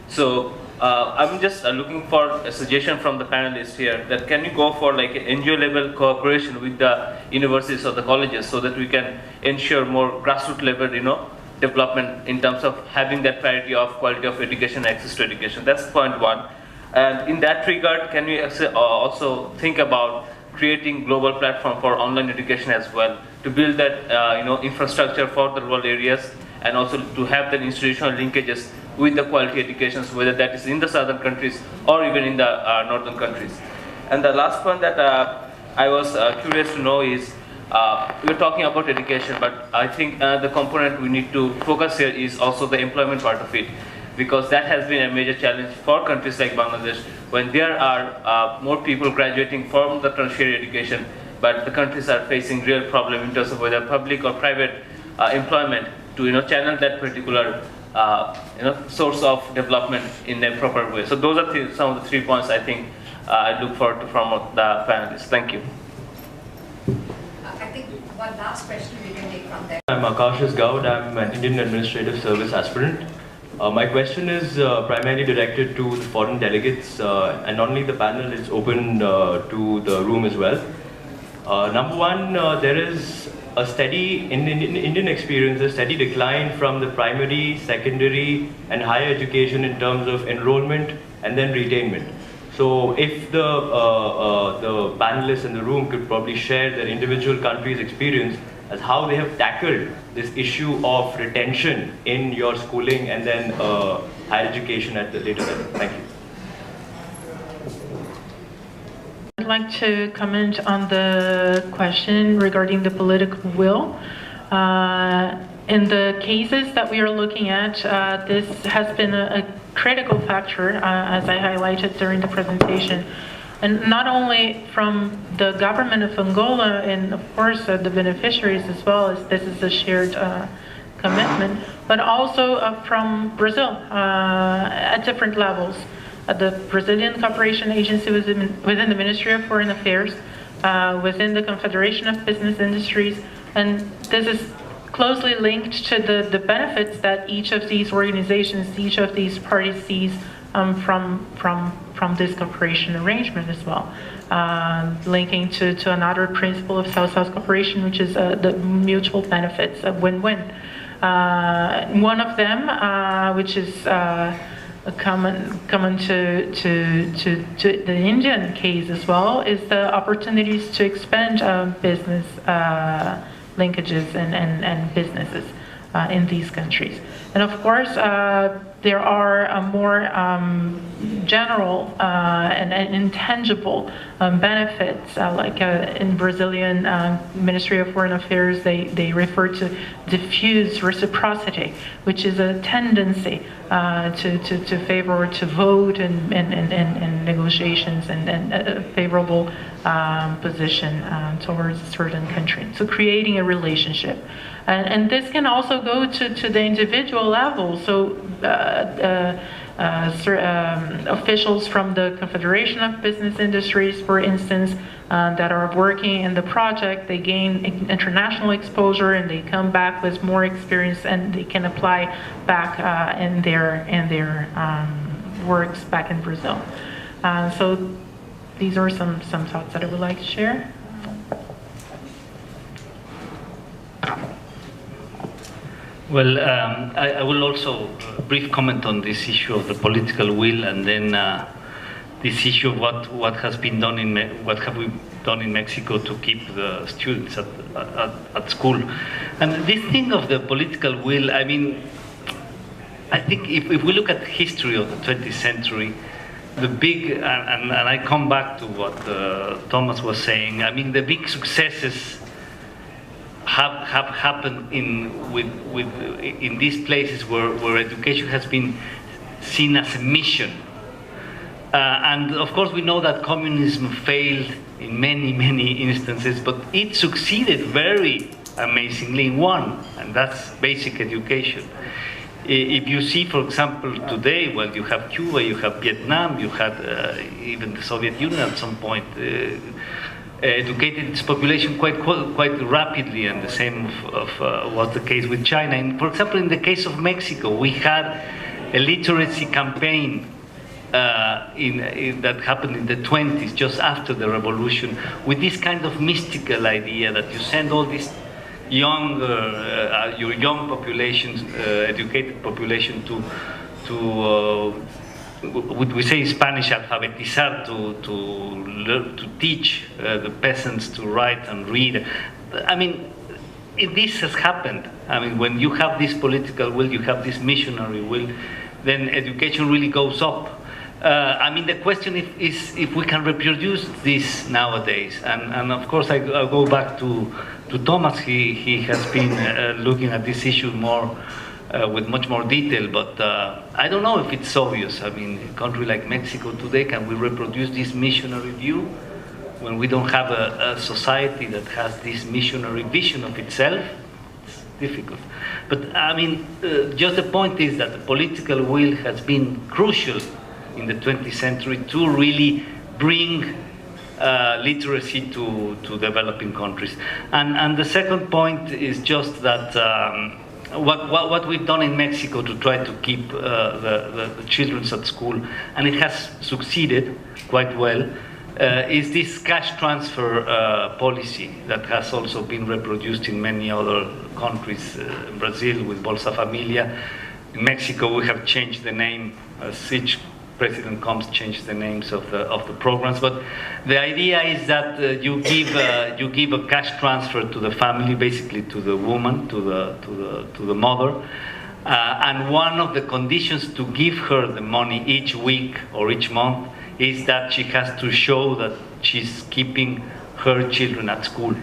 So I'm just looking for a suggestion from the panelists here that can we go for like an NGO level cooperation with the universities or the colleges so that we can ensure more grassroots level, development in terms of having that parity of quality of education and access to education. That's point one. And in that regard, can we also think about creating global platform for online education as well, to build that infrastructure for the rural areas, and also to have that institutional linkages with the quality educations, whether that is in the southern countries or even in the northern countries. And the last point that I was curious to know is, we're talking about education, but I think the component we need to focus here is also the employment part of it, because that has been a major challenge for countries like Bangladesh, when there are more people graduating from the tertiary education, but the countries are facing real problem in terms of whether public or private employment to channel that particular source of development in a proper way. So those are some of the 3 points I think I look forward to from the panelists. Thank you. I think one last question we can take from there. I'm Akashis Gaud. I'm an Indian Administrative Service aspirant. My question is primarily directed to the foreign delegates, and not only the panel, it's open to the room as well. Number one, there is a steady, in Indian experience, a steady decline from the primary, secondary and higher education in terms of enrollment and then retainment. So if the panelists in the room could probably share their individual countries' experience as how they have tackled this issue of retention in your schooling and then higher education at the later level. Thank you. I'd like to comment on the question regarding the political will. In the cases that we are looking at, this has been a critical factor, as I highlighted during the presentation. And not only from the government of Angola and, of course, the beneficiaries as well, as this is a shared commitment, but also from Brazil at different levels. The Brazilian Cooperation Agency within the Ministry of Foreign Affairs, within the Confederation of Business Industries, and this is closely linked to the benefits that each of these organizations, each of these parties sees from this cooperation arrangement as well, linking to another principle of South-South cooperation, which is the mutual benefits, a win-win. One of them, which is common to the Indian case as well, is the opportunities to expand business linkages and businesses in these countries. And of course, there are more general and intangible benefits, like in Brazilian Ministry of Foreign Affairs, they refer to diffuse reciprocity, which is a tendency to favor or to vote in negotiations and a favorable position towards a certain country. So creating a relationship. And this can also go to the individual level. So officials from the Confederation of Business Industries, for instance, that are working in the project, they gain international exposure and they come back with more experience and they can apply back in their works back in Brazil. So these are some thoughts that I would like to share. Well, I will also brief comment on this issue of the political will, and then this issue of what has been done what have we done in Mexico to keep the students at school. And this thing of the political will, I mean, I think if we look at the history of the 20th century, the big, and I come back to what Thomas was saying, I mean, the big successes have happened in these places where education has been seen as a mission. And of course we know that communism failed in many instances, but it succeeded very amazingly in one, and that's basic education. If you see, for example, today, well, you have Cuba, you have Vietnam, you had even the Soviet Union at some point, educated its population quite rapidly, and the same was the case with China. And for example, in the case of Mexico, we had a literacy campaign that happened in the 20s, just after the revolution, with this kind of mystical idea that you send all these your young populations, educated population to we say in Spanish, alfabetizar, to teach the peasants to write and read. I mean, this has happened. I mean, when you have this political will, you have this missionary will, then education really goes up. I mean, the question is if we can reproduce this nowadays. And of course, I'll go back to Thomas. He has been looking at this issue more with much more detail, but I don't know if it's obvious. I mean, a country like Mexico today, can we reproduce this missionary view when we don't have a society that has this missionary vision of itself? It's difficult. But I mean, just the point is that the political will has been crucial in the 20th century to really bring literacy to developing countries. And the second point is just that what we've done in Mexico to try to keep the children at school, and it has succeeded quite well, is this cash transfer policy that has also been reproduced in many other countries. In Brazil with Bolsa Familia. In Mexico we have changed the name as each president comes, change the names of the programs, but the idea is that you give a cash transfer to the family, basically to the woman, to the mother, and one of the conditions to give her the money each week or each month is that she has to show that she's keeping her children at school,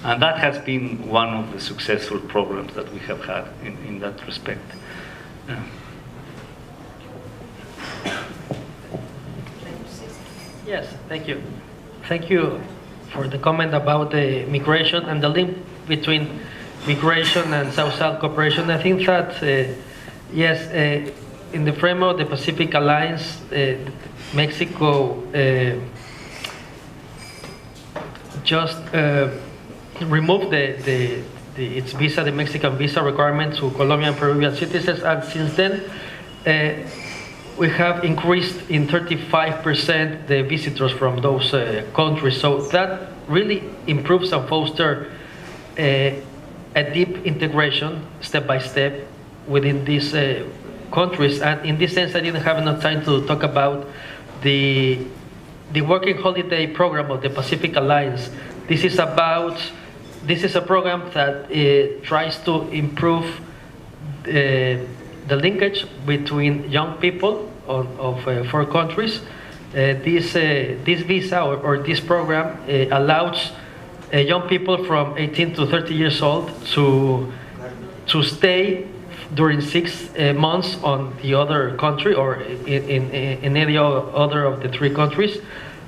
and that has been one of the successful programs that we have had in that respect. Yes, thank you. Thank you for the comment about the migration and the link between migration and South-South cooperation. I think that, yes, in the framework of the Pacific Alliance, Mexico just removed its visa, the Mexican visa requirement to Colombian and Peruvian citizens, and since then we have increased in 35% the visitors from those countries. So that really improves and fosters a deep integration, step by step, within these countries. And in this sense, I didn't have enough time to talk about the working holiday program of the Pacific Alliance. This is a program that tries to improve the linkage between young people of 4 countries. This visa or this program allows young people from 18 to 30 years old to stay during 6 months on the other country or in any other of the 3 countries,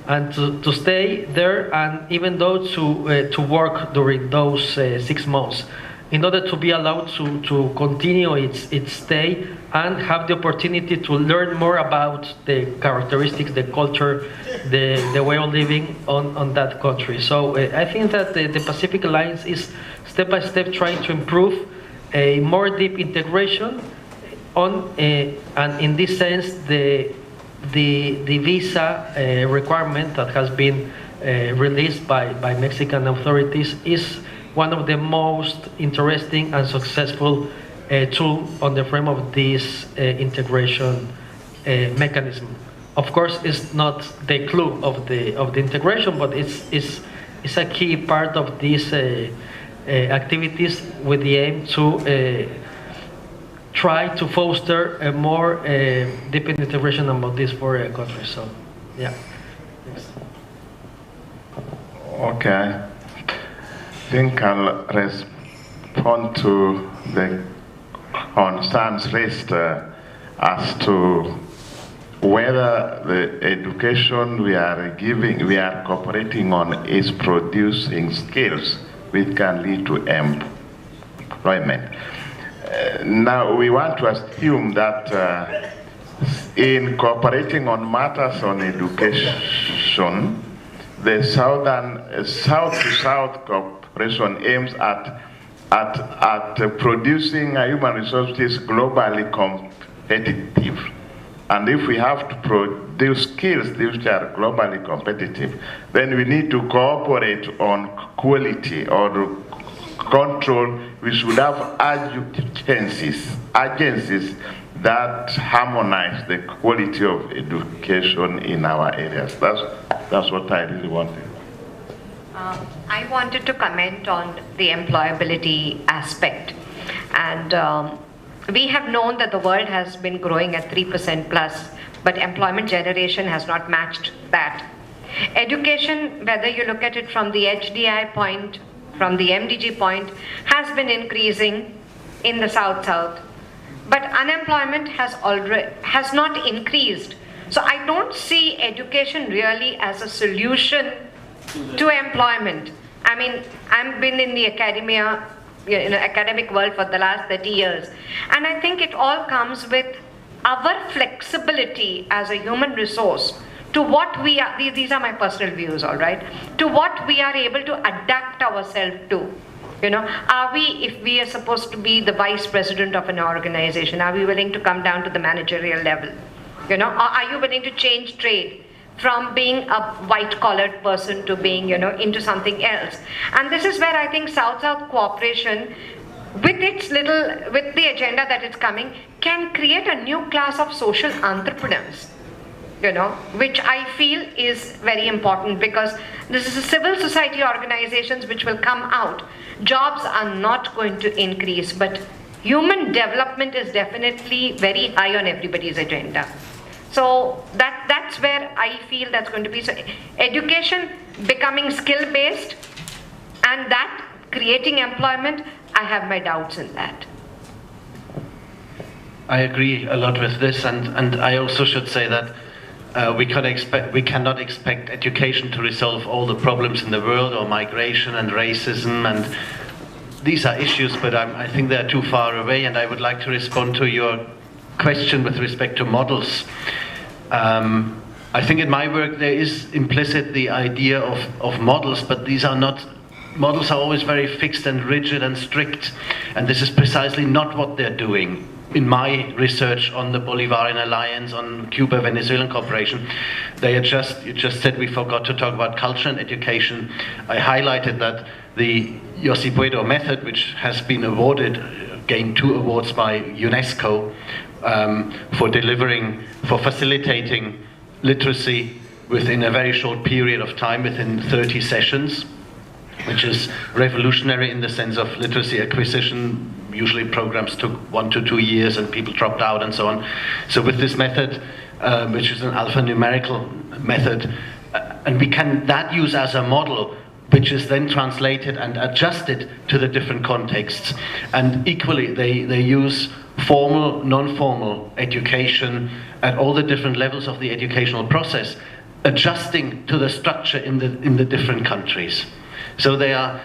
and to stay there, and even though to work during those 6 months, in order to be allowed to continue its stay and have the opportunity to learn more about the characteristics, the culture, the way of living on that country. So I think that the Pacific Alliance is step by step trying to improve a more deep integration on, and in this sense, the visa requirement that has been released by Mexican authorities is one of the most interesting and successful tool on the frame of this integration mechanism. Of course, it's not the clue of the integration, but it's a key part of these activities with the aim to try to foster a more deep integration among these 4 countries. So, yeah. Thanks. Okay. I think I'll respond to the concerns raised as to whether the education we are cooperating on is producing skills which can lead to employment. Now, we want to assume that in cooperating on matters on education, the South-to-South cooperation aims at producing human resources globally competitive. And if we have to produce skills which are globally competitive, then we need to cooperate on quality or control. We should have agencies that harmonize the quality of education in our areas. That's what I really wanted. I wanted to comment on the employability aspect. And we have known that the world has been growing at 3% plus, but employment generation has not matched that. Education, whether you look at it from the HDI point, from the MDG point, has been increasing in the South-South, but unemployment has not increased. So I don't see education really as a solution to employment. I mean, I've been in the academic world for the last 30 years, and I think it all comes with our flexibility as a human resource to what we are. These are my personal views, all right, to what we are able to adapt ourselves to. You know, if we are supposed to be the vice president of an organization, are we willing to come down to the managerial level? You know, or are you willing to change trade from being a white-collared person to being, into something else? And this is where I think South-South cooperation, with the agenda that it's coming, can create a new class of social entrepreneurs, which I feel is very important, because this is a civil society organizations which will come out. Jobs are not going to increase, but human development is definitely very high on everybody's agenda. So that's where I feel that's going to be. So education becoming skill-based and that creating employment, I have my doubts in that. I agree a lot with this, and I also should say that we cannot expect education to resolve all the problems in the world, or migration and racism, and these are issues, but I think they're too far away, and I would like to respond to your question with respect to models. I think in my work there is implicit the idea of models, but these are not, models are always very fixed and rigid and strict, and this is precisely not what they're doing. In my research on the Bolivarian Alliance, on Cuba-Venezuelan cooperation, you just said we forgot to talk about culture and education. I highlighted that the Yo Si Puedo method, which has been awarded, gained 2 awards by UNESCO for facilitating literacy within a very short period of time, within 30 sessions, which is revolutionary in the sense of literacy acquisition. Usually programs took 1 to 2 years and people dropped out and so on. So with this method, which is an alphanumerical method, and we can that use as a model, which is then translated and adjusted to the different contexts. And equally, they use formal, non-formal education at all the different levels of the educational process, adjusting to the structure in the different countries. So they are,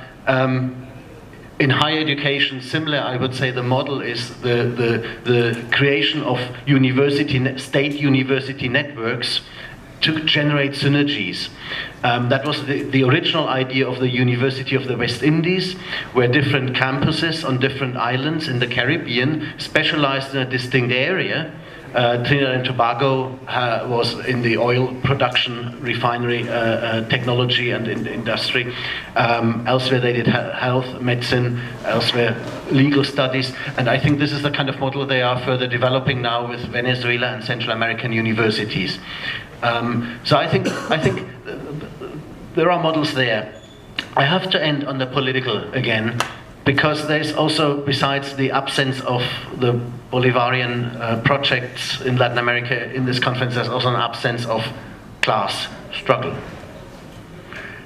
in higher education, similar, I would say the model is the creation of state university networks to generate synergies. That was the original idea of the University of the West Indies, where different campuses on different islands in the Caribbean specialized in a distinct area. Trinidad and Tobago was in the oil production, refinery technology and industry. Elsewhere they did health, medicine, elsewhere legal studies. And I think this is the kind of model they are further developing now with Venezuela and Central American universities. So I think there are models there. I have to end on the political again, because there's also, besides the absence of the Bolivarian projects in Latin America in this conference, there's also an absence of class struggle.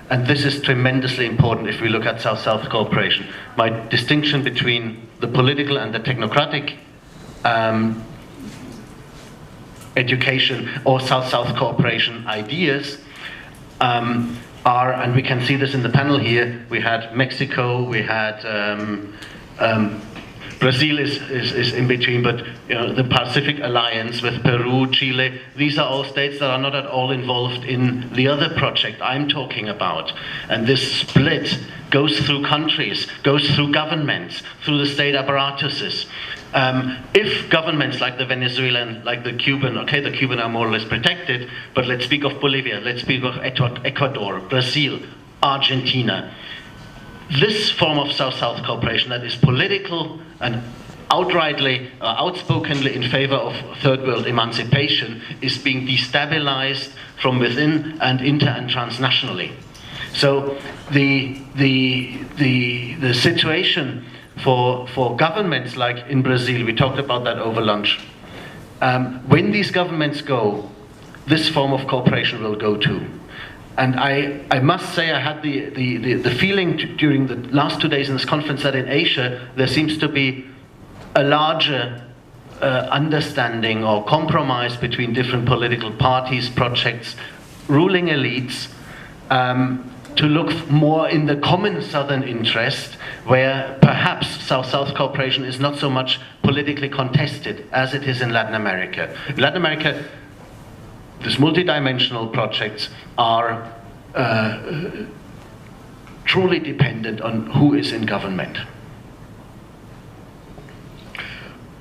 And this is tremendously important if we look at South-South cooperation. My distinction between the political and the technocratic education or South-South cooperation ideas are, and we can see this in the panel here, we had Mexico, we had Brazil is in between, but you know, the Pacific Alliance with Peru, Chile, these are all states that are not at all involved in the other project I'm talking about. And this split goes through countries, goes through governments, through the state apparatuses. If governments like the Venezuelan, like the Cuban, okay, the Cuban are more or less protected, but let's speak of Bolivia, let's speak of Ecuador, Brazil, Argentina. This form of South-South cooperation that is political and outrightly, outspokenly in favor of third world emancipation is being destabilized from within and inter and transnationally. So the situation for governments like in Brazil, we talked about that over lunch. When these governments go, this form of cooperation will go too. And I must say I had the feeling during the last 2 days in this conference that in Asia there seems to be a larger understanding or compromise between different political parties, projects, ruling elites, to look more in the common southern interest, where perhaps South-South cooperation is not so much politically contested as it is in Latin America. In Latin America, these multidimensional projects are truly dependent on who is in government.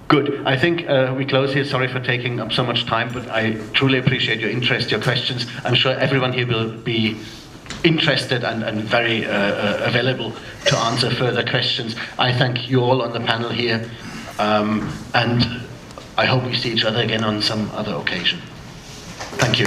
Good. I think we close here. Sorry for taking up so much time, but I truly appreciate your interest, your questions. I'm sure everyone here will be interested and very available to answer further questions. I thank you all on the panel here, and I hope we see each other again on some other occasion. Thank you.